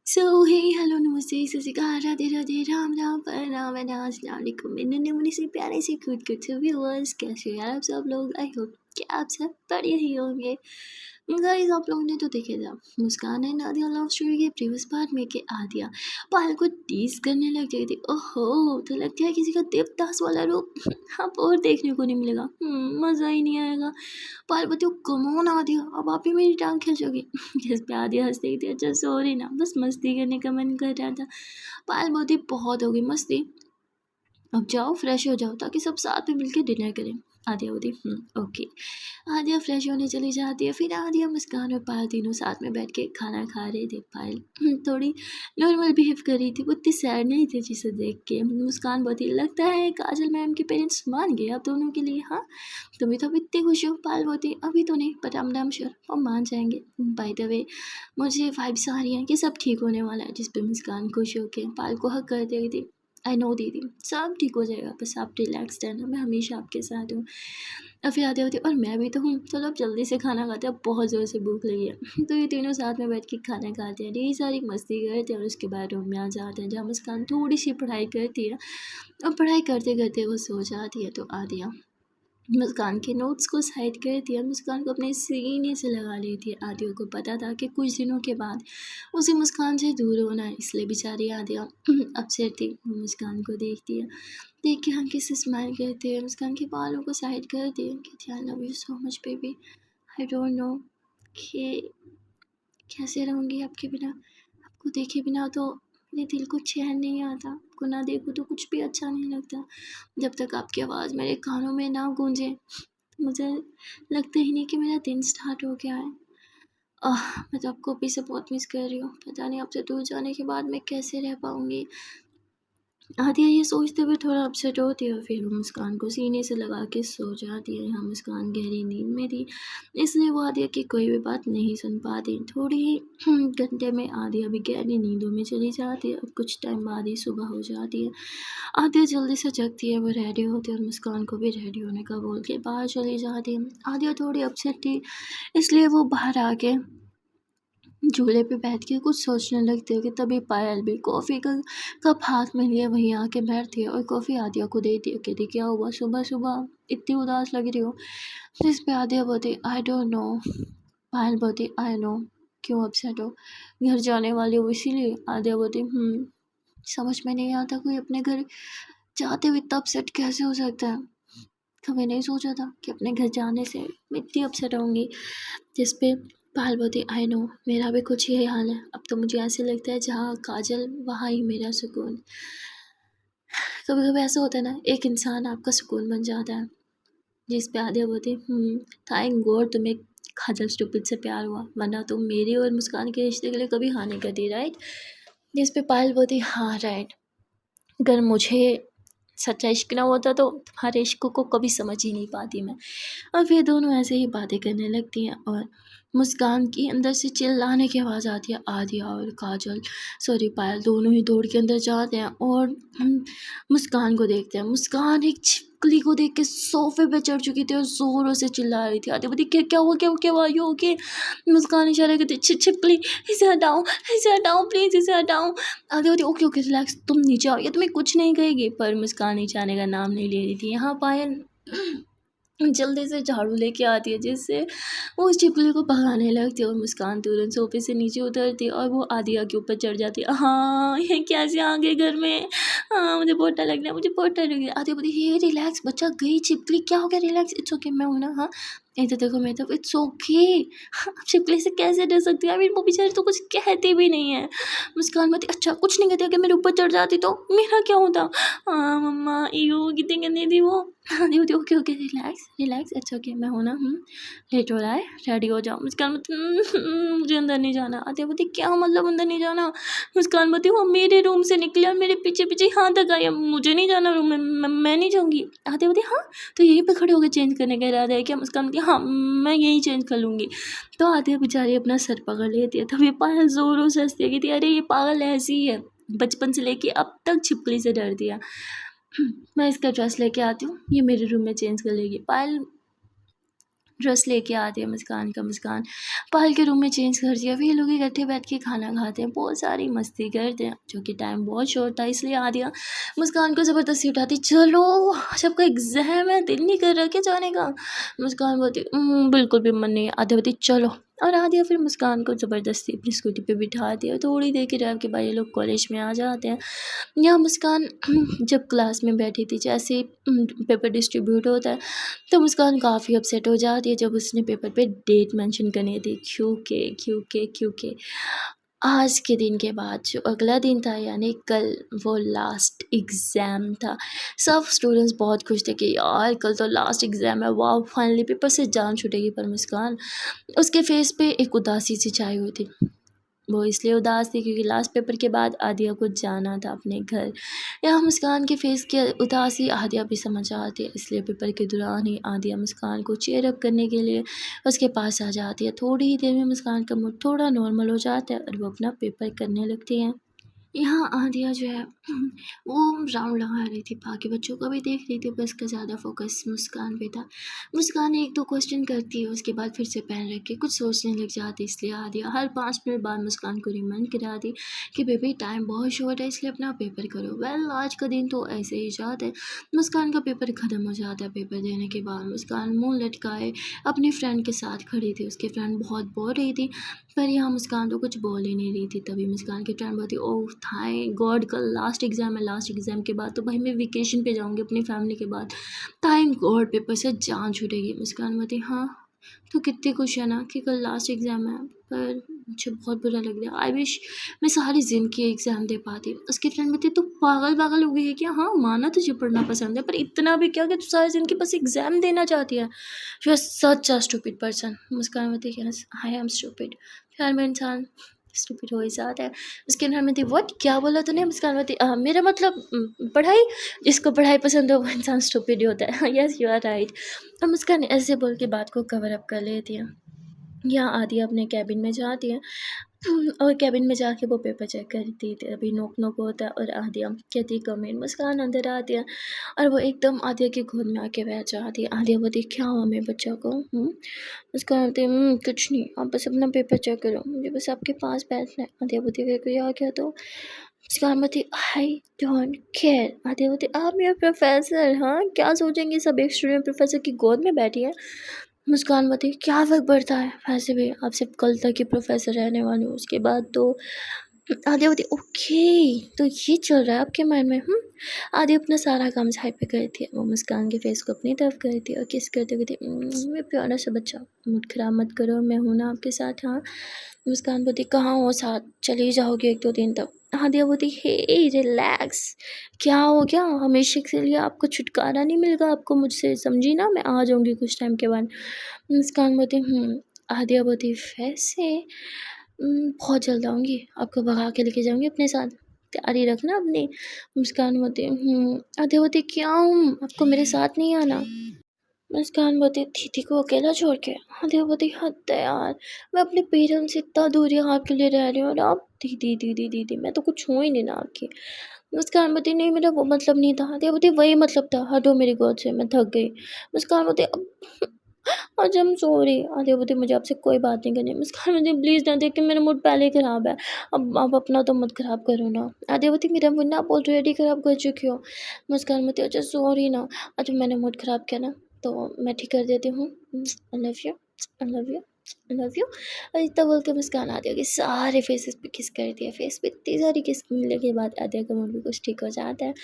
सो हे hello नमस्ते सत श्री अकाल राधे राधे राम राम प्रणाम अस्सलाम वालेकुम मेरे मुन्नी से प्यारे से खुद व्यूअर्स कैसे हैं आप सब लोग। आई होप कि आप सब बढ़िया ही होंगे। गाइस आप लोगों ने तो देखे था मुस्कान है नादिया लव स्टोरी के प्रीवियस पार्ट में के आदिया पायल को टीज करने लग गई थी। ओहो तो लगता है किसी का देवदास वाला रूप अब और देखने को नहीं मिलेगा। मज़ा ही नहीं आएगा। पायल बोलती हूँ कमोन आदिया अब आप ही मेरी टांग खींचोगी। जिस पे आदिया हंसती थी अच्छा सॉरी ना बस मस्ती करने का मन कर रहा था। पायल बोलती बहुत हो गई मस्ती अब जाओ फ्रेश हो जाओ ताकि सब साथ में मिलकर डिनर करें। आदिया बोलती ओके। आदिया फ्रेश होने चली जाती है। फिर आदिया मुस्कान और पायल तीनों साथ में बैठ के खाना खा रहे थे। पायल थोड़ी नॉर्मल बिहेव कर रही थी वो इतनी सैड नहीं थी जिसे देख के। मुस्कान बहुत ही लगता है काजल मैम के पेरेंट्स मान गए आप दोनों के लिए। हाँ तुम्हें तो इतनी खुशी हो। पायल बोलती अभी तो नहीं बट आई एम श्योर वो मान जाएंगे। बाय द वे मुझे वाइब्स आ रही हैं कि सब ठीक होने वाला है। जिस पे मुस्कान खुश होकर पायल को हक कर दे रही थी। आई नो दीदी सब ठीक हो जाएगा बस आप रिलैक्स रहना मैं हमेशा आपके साथ हूँ। अब फिर आते होते और मैं भी तो हूँ चलो अब जल्दी से खाना खाते हैं अब बहुत ज़ोर से भूख लगी है। तो ये तीनों साथ में बैठ के खाना खाते हैं ढेर सारी मस्ती करते हैं और उसके बाद रूम में आ जाते हैं जहाँ मुस्कान थोड़ी सी पढ़ाई करती है और पढ़ाई करते करते वो सो जाती है। तो आदिया मुस्कान के नोट्स को साइड कर दिया। मुस्कान को अपने सीने से लगा ली थी। आदिया को पता था कि कुछ दिनों के बाद उसे मुस्कान से दूर होना है इसलिए बेचारी आदिया अपसेट थी। वो मुस्कान को देखती है देख के हल्के से स्माइल करते हैं। मुस्कान के बालों को साइड कर दिए कहती आई love you so much baby. I don't know कि कैसे रहूँगी आपके बिना। आपको देखे बिना तो मेरे दिल को चैन नहीं आता। आपको ना देखो तो कुछ भी अच्छा नहीं लगता। जब तक आपकी आवाज़ मेरे कानों में ना गूंजे मुझे लगता ही नहीं कि मेरा दिन स्टार्ट हो गया है। मैं तो आपको अभी से बहुत मिस कर रही हूँ। पता नहीं आपसे दूर जाने के बाद मैं कैसे रह पाऊँगी। आदिया ये सोचते हुए थोड़ा अपसेट होती है। फिर वो मुस्कान को सीने से लगा के सो जाती है। यहाँ मुस्कान गहरी नींद में थी इसलिए वो आदिया की कोई भी बात नहीं सुन पाती। थोड़ी ही घंटे में आदिया भी गहरी नींदों में चली जाती है और कुछ टाइम बाद ही सुबह हो जाती है। आदिया जल्दी से जगती है वो रेडी होती है और मुस्कान को भी रेडी होने का बोल के बाहर चली जाती है। आदिया थोड़ी अपसेट थी इसलिए वो बाहर आके झूले पे बैठ के कुछ सोचने लगती है कि तभी पायल भी कॉफ़ी का कप हाथ में लिए वहीं आके बैठती है और कॉफ़ी आदिया को देती है। कहती क्या हुआ सुबह सुबह इतनी उदास लग रही हो। जिस पे आदिया बोलती आई डोंट नो। पायल बोलती आई नो क्यों अपसेट हो घर जाने वाली हो इसीलिए। आदिया बोलती समझ में नहीं आता कोई अपने घर जाते हुए इतना अपसेट कैसे हो सकता है। कभी नहीं सोचा था कि अपने घर जाने से मैं इतनी अपसेट होंगी। जिस पे पायल बोलती आई नो मेरा भी कुछ यही हाल है। अब तो मुझे ऐसे लगता है जहाँ काजल वहाँ ही मेरा सुकून। कभी कभी ऐसा होता है ना एक इंसान आपका सुकून बन जाता है। जिस पे आदिया बोलती थैंक गॉड तुम्हें काजल स्टूपिड से प्यार हुआ वरना तुम मेरी और मुस्कान के रिश्ते के लिए कभी हाँ नहीं करती राइट। जिस पे पायल बोलती हाँ राइट अगर मुझे सच्चा इश्क ना होता तो तुम्हारे इश्क को कभी समझ ही नहीं पाती मैं। और फिर दोनों ऐसे ही बातें करने लगती हैं और मुस्कान की अंदर से चिल्लाने की आवाज़ आती है। आदिया और काजल सॉरी पायल दोनों ही दौड़ के अंदर जाते हैं और मुस्कान को देखते हैं। मुस्कान एक छिपकली को देख के सोफे पे चढ़ चुकी थी और ज़ोरों से चिल्ला रही थी। आदिया बोलती क्या हुआ क्या हुआ यू ओके। मुस्कान इशारा करती छिपकली इसे हटाओ प्लीज़ इसे हटाओ। आदिया बोलती ओके ओके रिलैक्स तुम नीचे आओ ये तुम्हें कुछ नहीं कहेगी। पर मुस्कान नीचे आने का नाम नहीं ले रही थी। यहाँ पायल जल्दी से झाड़ू लेके आती है जिससे वो उस छिपकली को भगाने लगती है और मुस्कान तुरंत सोफे से नीचे उतरती है और वो आदिया के ऊपर चढ़ जाती है। हाँ ये कैसे आ गए घर में। हाँ मुझे बहुत डर लग रहा है मुझे बहुत डर लग रहा है। आदिया बोलती ये रिलैक्स बच्चा गई छिपकली क्या हो गया रिलैक्स इट्स ओके मैं हूँ ना। हाँ इधर देखो मैं तो इट्स ओके। छिपकली से कैसे डर सकती है। अभी वो बेचारी तो कुछ कहती भी नहीं है। मुस्कान बोलती अच्छा कुछ नहीं कहती अगर मेरे ऊपर चढ़ जाती तो मेरा क्या होता। हाँ मम्मा यू कितनी गंदी थी वो। आदिया बोलती ओके ओके रिलैक्स अच्छा ओके मैं हूँ ना। लेट हो रहा है रेडी हो जाओ। मुस्कान मुझे अंदर नहीं जाना। आदिया बोलती क्या मतलब अंदर नहीं जाना। मुस्कान बोलती वो मेरे रूम से निकले और मेरे पीछे पीछे यहाँ तक आई मुझे नहीं जाना रूम में मैं नहीं जाऊँगी। आदिया बोलती हाँ तो यहीं पे खड़े होकर चेंज करने का इरादा है क्या। मुस्कान बोलती हाँ मैं यहीं चेंज कर लूँगी। तो आदिया बेचारी अपना सर पकड़ लेती है। तभी पायल ज़ोरों से हंसती है कहती अरे ये पागल ऐसी ही है बचपन से लेके अब तक छिपकली से डरती है। मैं इसका ड्रेस लेके आती हूँ ये मेरे रूम में चेंज कर लेगी। पायल ड्रेस लेके आती है मुस्कान का। मुस्कान पायल के रूम में चेंज कर दिया, फिर ये लोग इकट्ठे बैठ के खाना खाते हैं, बहुत सारी मस्ती करते हैं, जो कि टाइम बहुत शॉर्ट था इसलिए आदिया मुस्कान को ज़बरदस्ती उठाती, चलो सबका एग्जाम है, दिल नहीं कर रहा क्या जाने का। मुस्कान बोलती बिल्कुल भी मन नहीं है। आदिया बोलती चलो, और आदिया फिर मुस्कान को ज़बरदस्ती अपनी स्कूटी पे बिठाती है। थोड़ी देर के ड्राइव के बाद ये लोग कॉलेज में आ जाते हैं। यहाँ मुस्कान जब क्लास में बैठी थी, जैसे ही पेपर डिस्ट्रीब्यूट होता है तो मुस्कान काफ़ी अपसेट हो जाती है जब उसने पेपर पे डेट मेंशन करनी थी, क्योंकि आज के दिन के बाद जो अगला दिन था, यानी कल, वो लास्ट एग्ज़ाम था। सब स्टूडेंट्स बहुत खुश थे कि यार कल तो लास्ट एग्ज़ाम है, वाह फाइनली पेपर से जान छूटेगी। पर मुस्कान, उसके फेस पे एक उदासी सी छाई हुई थी। वो इसलिए उदास थी क्योंकि लास्ट पेपर के बाद आदिया को जाना था अपने घर। यहाँ मुस्कान के फेस की उदासी आदिया भी समझ आती है, इसलिए पेपर के दौरान ही आदिया मुस्कान को चेयर अप करने के लिए उसके पास आ जाती है। थोड़ी ही देर में मुस्कान का मूड थोड़ा नॉर्मल हो जाता है और वो अपना पेपर करने लगती है। यहाँ आदिया जो है वो राउंड लगा रही थी, बाकी बच्चों को भी देख रही थी, पर उसका ज़्यादा फोकस मुस्कान पे था। मुस्कान एक दो क्वेश्चन करती है, उसके बाद फिर से पेन रख के कुछ सोचने लग जाती, इसलिए आदिया हर 5 मिनट बाद मुस्कान को रिमाइंड कराती कि बेबी टाइम बहुत शॉर्ट है, इसलिए अपना पेपर करो। वेल आज का दिन तो ऐसे ही जाता है। मुस्कान का पेपर ख़त्म हो जाता है। पेपर देने के बाद मुस्कान मुँह लटकाए अपनी फ्रेंड के साथ खड़ी थी। उसकी फ्रेंड बहुत बोल रही थी, पर यहाँ मुस्कान तो कुछ बोल ही नहीं रही थी। तभी मुस्कान की फ्रेंड बोलती, ओह थैंक गॉड कल लास्ट एग्ज़ाम है, लास्ट एग्ज़ाम के बाद तो भाई मैं वेकेशन पे जाऊँगी अपनी फैमिली के बाद, थैंक गॉड पेपर से जान छूटेगी। मुस्कान बोलती, हाँ तो कितनी खुश है ना कि कल लास्ट एग्ज़ाम है, पर मुझे बहुत बुरा लग रहा है। आई विश मैं सारी ज़िंदगी एग्ज़ाम दे पाती। उसकी फ्रेंड बोलती, तू पागल हो गई है क्या? हाँ माना तुझे पढ़ना पसंद है, पर इतना भी क्या कि तू सारी ज़िंदगी बस एग्ज़ाम देना चाहती है। You are such a stupid person. Muskan बोलती, यस आई एम स्टूपिड। प्यार में इंसान स्टूपिड हो ही जाता है। उसके अंदर में थी, व्हाट क्या बोला तूने? मुस्कान बोलती, मेरा मतलब पढ़ाई, जिसको पढ़ाई पसंद हो वो इंसान स्टूपिड ही होता है। Yes you are right. अब मुस्कान ऐसे बोल के बात को कवर अप कर लेती है। यहाँ आदिया अपने कैबिन में जाती है और कैबिन में जाके वो पेपर चेक करती थी। अभी नोक नोक होता है और आदिया कहती कमेंट। मुस्कान अंदर आती है और वो एकदम आदिया की गोद में आके बैठ जाती है। आदिया बोलती, क्या हुआ मेरे बच्चा को? मुस्कान बोलती, कुछ नहीं, आप बस अपना पेपर चेक करो, मुझे बस आपके पास बैठना है। आदिया बोलती, अगर कोई आ गया तो? मुस्कान बोलती, आई डोंट केयर। आदिया बोलती, आप मेरा प्रोफेसर, हाँ क्या सोचेंगे सब, एक स्टूडेंट प्रोफेसर की गोद में बैठी है। मुस्कान बोलती, क्या फ़र्क पड़ता है, वैसे भी आप सिर्फ कल तक ही प्रोफेसर रहने वाले हो, उसके बाद तो। आदिया बोलती, ओके तो ये चल रहा है आपके माइंड में। आदिया अपना सारा काम साइड पे करती है। वो मुस्कान के फेस को अपनी तरफ करती है और किस करते हुए कहती, मैं प्यारा सा बच्चा, मूड ख़राब मत करो, मैं हूँ ना आपके साथ। हाँ मुस्कान बोलती, कहाँ हो साथ, चली जाओगी 1-2 दिन तक? आदिया बोलती, हे रिलैक्स, क्या हो गया, हमेशा के लिए आपको छुटकारा नहीं मिलेगा आपको मुझसे, समझी ना, मैं आ जाऊँगी कुछ टाइम के बाद। मुस्कान बोलती, आदिया बोलती, वैसे बहुत जल्द आऊँगी, आपको भगा के लेके जाऊँगी अपने साथ, तैयारी रखना अपनी। मुस्कान बोलती, आदिया बोलती, क्यों, आपको मेरे साथ नहीं आना? मुस्कान बोलती, दीदी को अकेला छोड़ के? आदिया बोलती, हद है यार, मैं अपने पेरेंट्स से इतना दूर यहाँ आपके लिए रह रही हूँ और आप दीदी दीदी दीदी, मैं तो कुछ हूँ ही नहीं ना आपकी। मुस्कान बोलती, नहीं मेरा वो मतलब नहीं था। आदिया बोलती, वही मतलब था, हटो मेरी गोद से, मैं थक गई। मुस्कान बोलती, अब आज हम सॉरी। आदिया बोलती, मुझे आपसे कोई बात नहीं करनी। मुस्कान बोलती, प्लीज़ ना, देख के मेरा मूड पहले ही ख़राब है, अब आप अपना तो मत ख़राब करो ना। आदिया बोलती, मेरा मूड ना आप ऑलरेडी ख़राब कर चुकी हो। मुस्कान बोलती, अच्छा सॉरी ना, अच्छा मैंने मूड ख़राब किया ना, तो मैं ठीक कर देती हूँ। आई love you, I love you, I love you. और इतना बोल के मुस्कान आदिया के सारे फेसेस पे किस करती है। फेस पे इतनी सारी किस मिलने के बाद आदिया का मूड भी कुछ ठीक हो जाता है,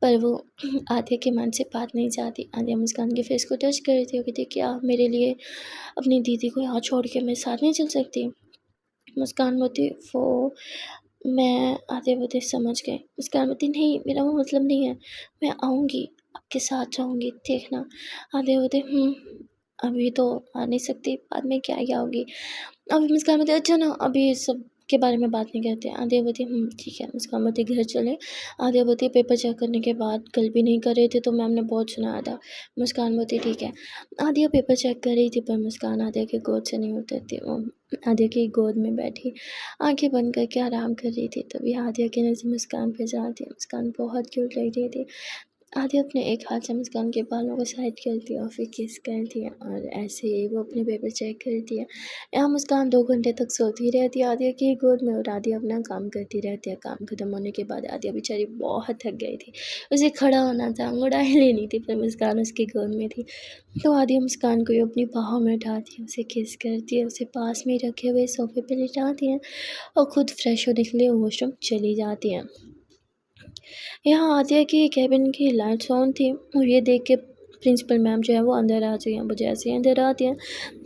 पर वो आदिया के मन से बात नहीं चाहती। आदिया मुस्कान के फेस को टच कर रही थी और कहती, क्या मेरे लिए अपनी दीदी को यहाँ छोड़ के मेरे साथ नहीं चल सकती? मुस्कान बोलती, वो मैं, आदिया बोलती, समझ गए। मुस्कान बोलती, नहीं मेरा वो मतलब नहीं है, मैं आऊँगी आपके साथ जाऊँगी, देखना। आदिया बोलती, अभी तो आ नहीं सकती, बाद में क्या ही आओगी। अभी मुस्कान बोलती, अच्छा ना अभी इस सब के बारे में बात नहीं करते। आदिया बोलती, ठीक है। मुस्कान बोलती, घर चलें? आदिया बोलती, पेपर चेक करने के बाद कल भी नहीं कर रहे थे तो मैम ने बहुत सुनाया था। मुस्कान बोलती, ठीक है। आदिया पेपर चेक कर रही थी, पर मुस्कान आदिया की गोद से नहीं उतरती। वो आदिया की गोद में बैठी आंखें बंद करके आराम कर रही थी। तभी आदिया की नज़र मुस्कान पे जाती है। मुस्कान बहुत क्यूट लग रही थी। आदिया अपने एक हाथ से मुस्कान के बालों को साइड करती है और फिर किस करती है और ऐसे ही वो अपने पेपर चेक करती है। यहाँ मुस्कान 2 घंटे तक सोती रहती है आदिया की गोद में और आदिया अपना काम करती रहती है। काम खत्म होने के बाद आदिया बेचारी बहुत थक गई थी, उसे खड़ा होना था, अंगड़ाई लेनी थी, पर मुस्कान उसकी गोद में थी तो आदिया मुस्कान को अपनी बाहों में उठाती है, उसे किस करती है, उसे पास में रखे हुए सोफे पर लिटाती है और खुद फ्रेश होने के लिए वॉशरूम चली जाती हैं। यहाँ आदिया की केबिन की लाइट्स ऑन थी और ये देख के प्रिंसिपल मैम जो है वो अंदर आ जाती हैं। वो जैसे ही अंदर आती हैं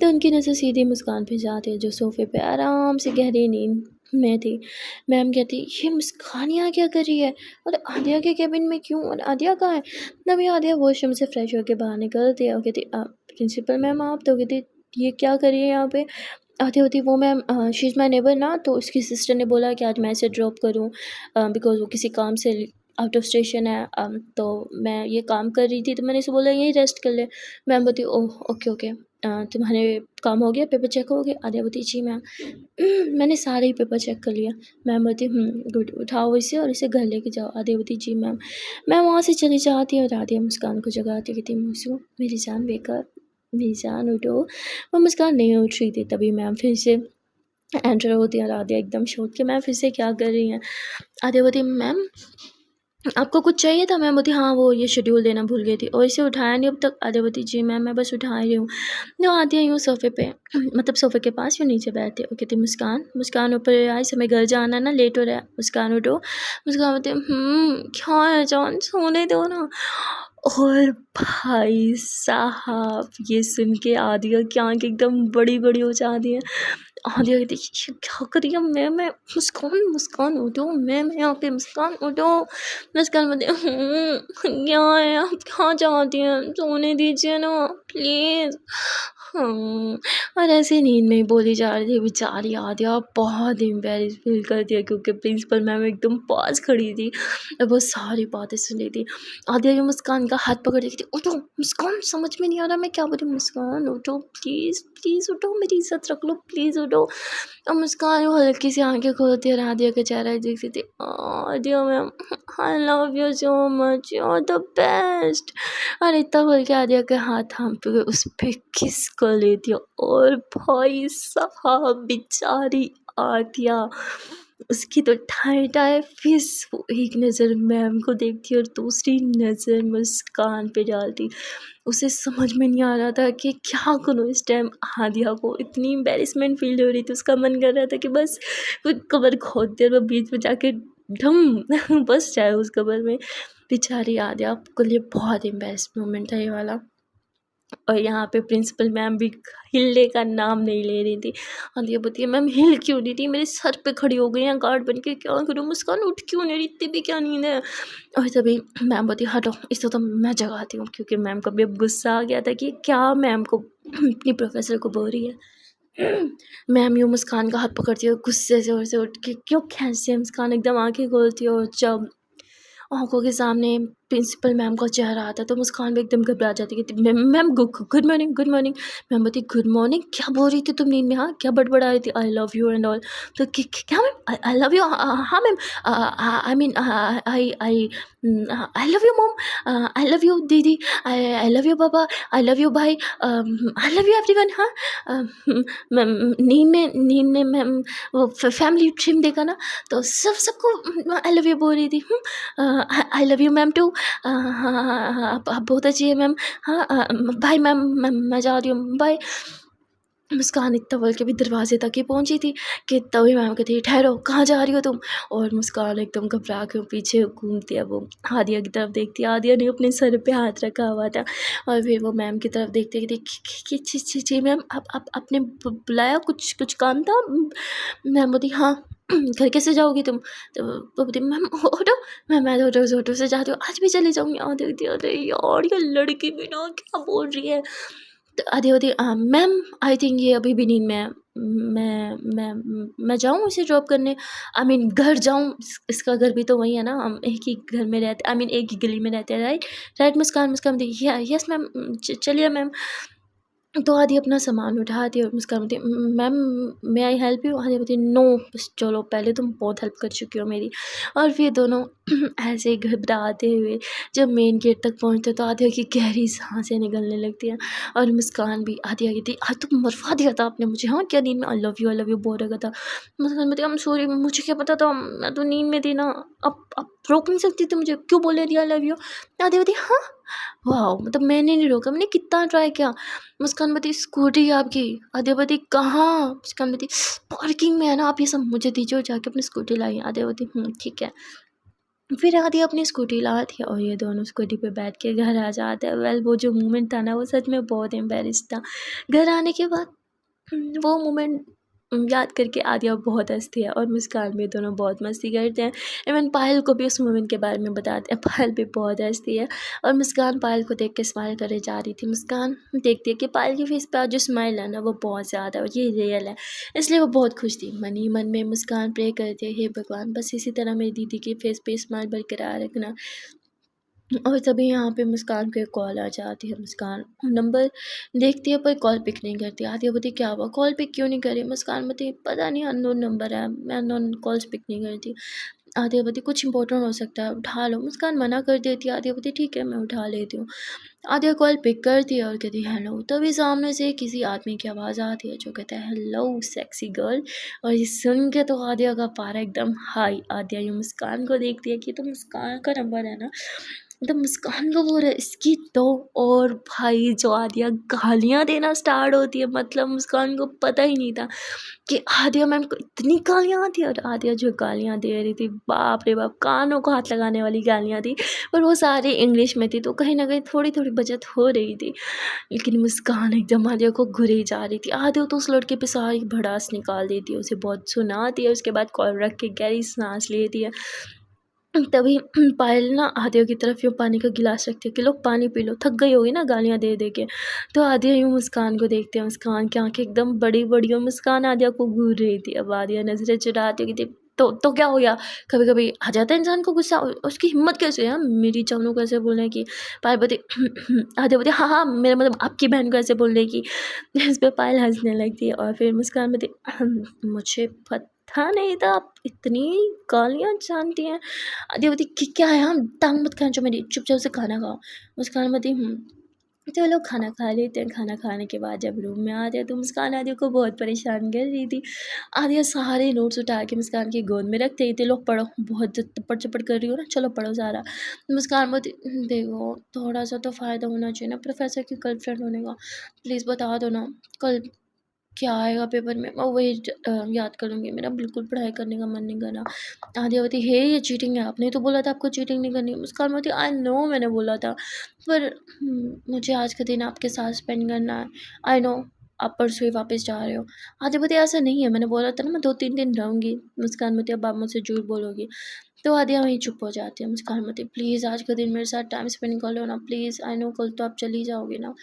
तो उनकी नज़र सीधी मुस्कान पे जाती है जो सोफ़े पे आराम से गहरी नींद में थी। मैम कहती ये मुस्कान यहाँ क्या कर रही है और आदिया के केबिन में क्यों और आदिया कहाँ है। तभी आदिया वॉशरूम से फ्रेश होकर बाहर निकलती है और कहती प्रिंसिपल मैम आप तो कहती ये क्या कर रही है यहाँ पे। आती होती वो ma'am she is my neighbour ना, तो उसकी सिस्टर ने बोला कि आज मैं इसे ड्रॉप करूँ बिकॉज़ वो किसी काम से आउट ऑफ स्टेशन है। तो मैं ये काम कर रही थी तो मैंने इसे बोला यहीं रेस्ट कर ले। मैम बोलती ओह ओके ओके, तुम्हारे काम हो गया, पेपर चेक हो गया। आदिया बोलती जी मैम मैंने सारे ही पेपर चेक कर लिया। मैम बोलती गुड, उठाओ इसे और इसे घर लेके जाओ। आदिया बोलती जी मैम। मैं वहाँ से चली जाती और आदिया मुस्कान को जगाती कहती मुझको मेरी जान बेकार, मेरी जान उठो। वो मुस्कान नहीं उठ रही थी। तभी मैम फिर से एंटर होती है और आदिया एकदम शॉक कि मैम फिर से क्या कर रही हैं। आदिया बोलती मैम आपको कुछ चाहिए था। मैम बोलती हाँ वो ये शेड्यूल देना भूल गई थी और इसे उठाया नहीं अब तक। आदिया बोलती जी मैम मैं बस उठा रही हूँ। जो आदिया यूँ सोफ़े पे मतलब सोफ़े के पास यूँ नीचे बैठती है और कहती मुस्कान ऊपर आई, समय घर जाना ना, लेट हो रहा है, मुस्कान उठो। मुस्कान बोलती क्या है जान, सोने दो ना। और भाई साहब ये सुन के आदिया की आँखें एकदम बड़ी बड़ी हो जाती हैं। आदिया कहती ये क्या कर रही है मैं मुस्कान उठो, मैं यहाँ पे मुस्कान उठो। मुस्कान बोलती क्या है आप कहाँ चाहती हैं, सोने दीजिए ना प्लीज़। और ऐसे नींद में ही बोली जा रही थी। बेचारी आदिया बहुत एम्बेरस फील करती है क्योंकि प्रिंसिपल मैम एकदम पास खड़ी थी और वो सारी बातें सुन रही थी। आदिया ये मुस्कान का हाथ पकड़ रही थी, उठो मुस्कान, समझ में नहीं आ रहा मैं क्या बोल रही हूँ, मुस्कान उठो प्लीज़ प्लीज़ उठो, मेरी इज्जत रख लो प्लीज़ उठो। और मुस्कान वो हल्की सी आंखें खोलती है और आदिया का चेहरा देखती थी। Aadya ma'am I love you so much, you are the best. और इतना बोल के आदिया के हाथ थाम पे उस पर किस कर लेती है। और भाई साहब बेचारी आदिया, उसकी तो ठाई ठाई फिस, वो एक नज़र मैम को देखती और दूसरी नज़र मुस्कान पे डालती। उसे समझ में नहीं आ रहा था कि क्या करूँ इस टाइम। आदिया को इतनी एम्बेरसमेंट फील हो रही थी, उसका मन कर रहा था कि बस वो कबर खोद दे और बीच में जाके ढम बस जाए उस कबर में। बेचारी आदिया के लिए बहुत एम्बेरस मोमेंट था ये वाला। और यहाँ पे प्रिंसिपल मैम भी हिलने का नाम नहीं ले रही थी। आदिया बोलती है मैम हिल क्यों नहीं रही, मेरे सर पे खड़ी हो गई हैं गार्ड बन के, क्या करूँ, मुस्कान उठ क्यों नहीं रही, इतनी भी क्या नींद है। और तभी मैम बोलती हटो, इसे तो मैं जगाती हूँ, क्योंकि मैम को भी अब गुस्सा आ गया था कि क्या मैम को अपनी प्रोफेसर को बोल रही है। मैम यूँ मुस्कान का हाथ पकड़ती है गुस्से से, और से उठ के क्यों खींचती है। मुस्कान एकदम आंखें खोलती है और जब आंखों के सामने प्रिंसिपल मैम का चेहरा आता है तो मुस्कान भी एकदम घबरा जाती है। Ma'am good morning good morning. Ma'am बोलती गुड मॉर्निंग, क्या बोल रही थी तुम नींद में, हाँ क्या बड़बड़ा रही थी, I love you and all. तो क्या मैम आई लव यू, हाँ ma'am I mean I I I love you mom, I love you दीदी, आई लव यू पापा, आई लव यू भाई, आई लव यू एवरीवन। हाँ मैम नींद में मैम वो फैमिली ट्रिम देखा ना, तो सबको आई लव यू बोल रही थी। I love you ma'am too, आप बहुत अच्छी है मैम। हाँ बाय मैम, मैं जा रही हूँ बाय। मुस्कान इतना बोल के भी दरवाजे तक ही पहुंची थी कि तभी मैम कहती ठहरो, कहाँ जा रही हो तुम। और मुस्कान एकदम घबरा के पीछे घूमती है, वो आदिया की तरफ देखती है। आदिया ने अपने सर पे हाथ रखा हुआ था और फिर वो मैम की तरफ देखते कि जी मैम आप आपने बुलाया, कुछ काम था। मैम बोलती हाँ घर कैसे जाओगी तुम, तो वो बोलती मैम ऑटो, मैं तो ऑटो से जाती हूँ, आज भी चले जाऊँगी। आदिया कहती अरे यार ये लड़की भी ना क्या बोल रही है। तो आदिया बोलती मैम आई थिंक ये अभी भी नींद में है, मैं जाऊँ इसे ड्रॉप करने, आई मीन घर जाऊँ, इसका घर भी तो वही है ना, हम एक ही घर में रहते, आई मीन एक ही गली में रहते हैं, राइट। मुस्कान बोलती यस मैम चलिए मैम। तो आदि अपना सामान उठाती है और मुस्कान बोलती है, ma'am may I help you? आदि बोलती है, नो बस चलो, पहले तुम बहुत हेल्प कर चुकी हो मेरी। और फिर दोनों ऐसे ही घबराते हुए जब मेन गेट तक पहुँचते तो आदिया की गहरी सांसें निकलने लगती हैं। और मुस्कान भी आदिया कहती, आज तो मरवा दिया था आपने मुझे, हाँ क्या नींद में आई लव यू बोल रखा था। मुस्कान बोलती, आई एम सॉरी, मुझे क्या पता था, मैं तो नींद में थी ना। अब रोक नहीं सकती थी मुझे, क्यों बोले दिया आई लव यू? आदिया बोलती, हाँ वाह, मतलब मैंने नहीं रोका, मैंने कितना ट्राई किया। मुस्कान बती, स्कूटी आपकी? आदित्य कहाँ? मुस्कान बती, पार्किंग में है ना, आप ये सब मुझे दीजिए और जाके अपनी स्कूटी लाई। आदित्य ठीक है। फिर आदि अपनी स्कूटी लाती है और ये दोनों स्कूटी पे बैठ के घर आ जाते हैं। वेल वो जो मोमेंट था ना, वो सच में बहुत एम्बेरस था। घर आने के बाद वो मोमेंट याद करके आदिया बहुत हँसती है और मुस्कान भी, दोनों बहुत मस्ती करते हैं। इवन पायल को भी उस मोमेंट के बारे में बताते हैं। पायल भी बहुत हँसती है और मुस्कान पायल को देख के स्माइल करे जा रही थी। मुस्कान देखती है कि पायल की फेस पे आज जो स्माइल है ना, वो बहुत ज़्यादा और ये रियल है, इसलिए वो बहुत खुश थी। मन ही मन में मुस्कान प्रे करती है, हे भगवान बस इसी तरह मेरी दीदी के फेस पे स्माइल बरकरार रखना। और तभी यहाँ पे मुस्कान को एक कॉल आ जाती है। मुस्कान नंबर देखती है पर कॉल पिक नहीं करती। आदित्य बोलती, क्या हुआ, कॉल पिक क्यों नहीं करी? मुस्कान बोलती, पता नहीं, अननोन नंबर है, मैं अननोन कॉल्स पिक नहीं करती। आदित्य बोलती, कुछ इंपॉर्टेंट हो सकता है, उठा लो। मुस्कान मना कर देती है। आदित्य बोलती, ठीक है मैं उठा लेती हूँ। आदित्य कॉल पिक करती है और कहती है हेलो। तभी सामने से किसी आदमी की आवाज़ आती है जो कहता है, हेलो सेक्सी गर्ल। और ये सुन के तो आदित्य का पारा एकदम हाई। आदित्य ये मुस्कान को देखती है कि तो मुस्कान का नंबर है ना, मतलब मुस्कान को बोल रहा है इसकी तो। और भाई जो आदिया गालियाँ देना स्टार्ट होती है, मतलब मुस्कान को पता ही नहीं था कि आदिया मैम को इतनी गालियाँ आती है। और आदिया जो गालियाँ दे रही थी, बाप रे बाप, कानों को हाथ लगाने वाली गालियाँ थी। पर वो सारी इंग्लिश में थी, तो कहीं ना कहीं थोड़ी थोड़ी बचत हो रही थी। लेकिन मुस्कान एकदम आदिया को घुरी जा रही थी। आदिया तो उस लड़के पे सारी भड़ास निकाल देती है, उसे बहुत सुनाती है, उसके बाद कॉल रख के गहरी सांस लेती है। तभी पायल ना आदिया की तरफ यूँ पानी का गिलास रखती है कि लो पानी पी लो, थक गई होगी ना गालियाँ दे दे के। तो आदिया यूँ मुस्कान को देखते हैं, मुस्कान की आंखें एकदम बड़ी बड़ी और मुस्कान आदिया को घूर रही थी। अब आदिया नजरें चुराती हुई थी, तो क्या हो गया, कभी कभी आ जाता है इंसान को गुस्सा, उसकी हिम्मत कैसे है मेरी चानू को ऐसे बोलने की? पायल बोलती, आदिया बोलती, हाँ हाँ मेरा मतलब आपकी बहन को ऐसे बोलने की। इस पर पायल हंसने लगती है और फिर मुस्कान बोलती, मुझे पता नहीं था आप इतनी गालियाँ जानती हैं। आदित्य बोलती, क्या है, हम टांग मत खींचो मेरी, चुपचाप से खाना खाओ। मुस्कान बोलती, चलो खाना खा लेते हैं। खाना खाने के बाद जब रूम में आते हैं तो मुस्कान आदिया को बहुत परेशान कर रही थी। आदिया सारे नोट्स उठा के मुस्कान की गोद में रखते ही थे, लो पढ़ो, बहुत तपड़ चपड़ कर रही हो ना, चलो पढ़ो सारा। मुस्कान बोलती, देखो थोड़ा सा तो फ़ायदा होना चाहिए ना प्रोफेसर की गर्लफ्रेंड होने का, प्लीज़ बता दो ना, कल क्या आएगा पेपर में, मैं वही याद करूँगी, मेरा बिल्कुल पढ़ाई करने का मन नहीं कर रहा। आदित्य बोलती, हे ये चीटिंग है, आपने तो बोला था आपको चीटिंग नहीं करनी। मुस्कान बोलती, आई नो मैंने बोला था, पर मुझे आज का दिन आपके साथ स्पेंड करना है। आई नो आप परसों ही वापस जा रहे हो। आदित्य बोलती, ऐसा नहीं है, मैंने बोला था ना मैं 2-3 दिन रहूँगी। मुस्कान बोलती, अब आप मुझसे झूठ बोलोगी। तो आदित्य वहीं चुप हो जाती है। मुस्कान बोलती, प्लीज़ आज का दिन मेरे साथ टाइम स्पेंड कर लो ना प्लीज़, आई नो कल तो आप चली जाओगी ना।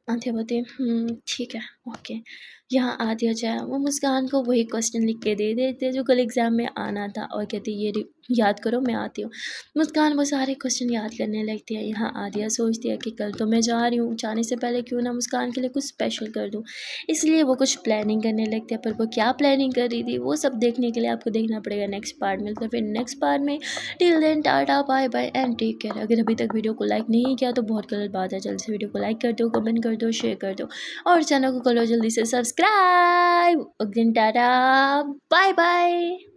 आदित्य बोलती, ठीक है, ओके। यहाँ आदित्य जो है वो मुस्कान को वही क्वेश्चन लिख के दे देते जो कल एग्ज़ाम में आना था और कहती ये याद करो मैं आती हूँ। मुस्कान वो सारे क्वेश्चन याद करने लगती है। यहाँ आदित्य सोचती है कि कल तो मैं जा रही हूँ, जाने से पहले क्यों ना मुस्कान के लिए कुछ स्पेशल कर दूँ। इसलिए वो कुछ प्लानिंग करने लगती है, पर वो क्या प्लानिंग कर रही थी वो सब देखने के लिए आपको देखना पड़ेगा नेक्स्ट पार्ट में। तो फिर नेक्स्ट पार्ट में, till then tata bye bye and take care. अगर अभी तक वीडियो को लाइक नहीं किया तो बहुत गलत बात है, जल्दी से वीडियो को लाइक कर दो, कमेंट कर दो, शेयर कर दो और चैनल को कर लो जल्दी से subscribe. Again tata bye bye.